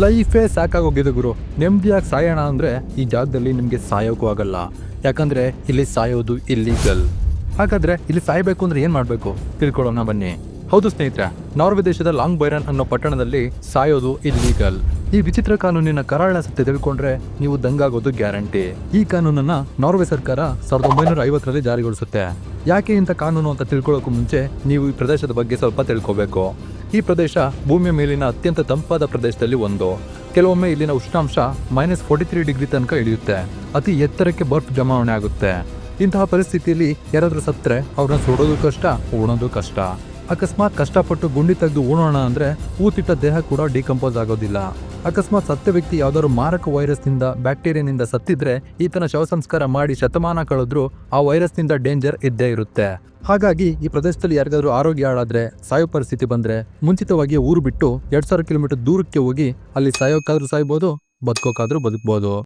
ಲೈಫೇ ಸಾಕಾಗೋಗಿದೆ ಗುರು. ನೆಮ್ಮದಿಯಾಗಿ ಸಾಯೋಣ ಅಂದರೆ ಈ ಜಾಗದಲ್ಲಿ ನಿಮಗೆ ಸಾಯೋಕ್ಕೂ ಆಗಲ್ಲ. ಯಾಕಂದರೆ ಇಲ್ಲಿ ಸಾಯೋದು ಇಲ್ಲೀಗಲ್. ಹಾಗಾದರೆ ಇಲ್ಲಿ ಸಾಯಬೇಕು ಅಂದರೆ ಏನು ಮಾಡಬೇಕು ತಿಳ್ಕೊಳ್ಳೋಣ ಬನ್ನಿ. ಹೌದು ಸ್ನೇಹಿತರೆ, ನಾರ್ವೆ ದೇಶದ ಲಾಂಗ್ ಬೈರನ್ ಅನ್ನೋ ಪಟ್ಟಣದಲ್ಲಿ ಸಾಯೋದು ಇಲ್ಲೀಗಲ್. ಈ ವಿಚಿತ್ರ ಕಾನೂನಿನ ಕರಾಳ ಸತ್ಯ ತಿಳ್ಕೊಂಡ್ರೆ ನೀವು ದಂಗಾಗೋದು ಗ್ಯಾರಂಟಿ. ಈ ಕಾನೂನನ್ನ ನಾರ್ವೆ ಸರ್ಕಾರ 1950ರಲ್ಲಿ ಜಾರಿಗೊಳಿಸುತ್ತೆ. ಯಾಕೆ ಇಂಥ ಕಾನೂನು ಅಂತ ತಿಳ್ಕೊಳ್ಳೋಕ್ಕೂ ಮುಂಚೆ ನೀವು ಈ ಪ್ರದೇಶದ ಬಗ್ಗೆ ಸ್ವಲ್ಪ ತಿಳ್ಕೋಬೇಕು. ಈ ಪ್ರದೇಶ ಭೂಮಿಯ ಮೇಲಿನ ಅತ್ಯಂತ ತಂಪಾದ ಪ್ರದೇಶದಲ್ಲಿ ಒಂದು. ಕೆಲವೊಮ್ಮೆ ಇಲ್ಲಿನ ಉಷ್ಣಾಂಶ -43 ಡಿಗ್ರಿ ತನಕ ಇಳಿಯುತ್ತೆ. ಅತಿ ಎತ್ತರಕ್ಕೆ ಬರ್ಫ್ ಜಮಾವಣೆ ಆಗುತ್ತೆ. ಇಂತಹ ಪರಿಸ್ಥಿತಿಯಲ್ಲಿ ಯಾರಾದ್ರೂ ಸತ್ತರೆ ಅವ್ರನ್ನ ಸುಡೋದು ಕಷ್ಟ, ಉಣೋದು ಕಷ್ಟ. ಅಕಸ್ಮಾತ್ ಕಷ್ಟಪಟ್ಟು ಗುಂಡಿ ತೆಗೆದು ಉಣೋಣ ಅಂದ್ರೆ ಊತಿಟ್ಟ ದೇಹ ಕೂಡ ಡಿಕಂಪೋಸ್ ಆಗೋದಿಲ್ಲ. ಅಕಸ್ಮಾತ್ ಸತ್ತ ವ್ಯಕ್ತಿ ಯಾವ್ದಾದ್ರು ಮಾರಕ ವೈರಸ್ನಿಂದ, ಬ್ಯಾಕ್ಟೀರಿಯಾನಿಂದ ಸತ್ತಿದ್ರೆ ಈತನ ಶವ ಸಂಸ್ಕಾರ ಮಾಡಿ ಶತಮಾನ ಕಳೆದ್ರೂ ಆ ವೈರಸ್ನಿಂದ ಡೇಂಜರ್ ಇದ್ದೇ ಇರುತ್ತೆ. ಹಾಗಾಗಿ ಈ ಪ್ರದೇಶದಲ್ಲಿ ಯಾರಿಗಾದ್ರೂ ಆರೋಗ್ಯ ಹಾಳಾದ್ರೆ, ಸಾಯೋ ಪರಿಸ್ಥಿತಿ ಬಂದ್ರೆ ಮುಂಚಿತವಾಗಿ ಊರು ಬಿಟ್ಟು 2000 ಕಿಲೋಮೀಟರ್ ದೂರಕ್ಕೆ ಹೋಗಿ ಅಲ್ಲಿ ಸಾಯೋಕ್ಕಾದ್ರೂ ಸಾಯ್ಬೋದು, ಬದುಕೋಕ್ಕಾದ್ರೂ ಬದುಕ್ಬೋದು.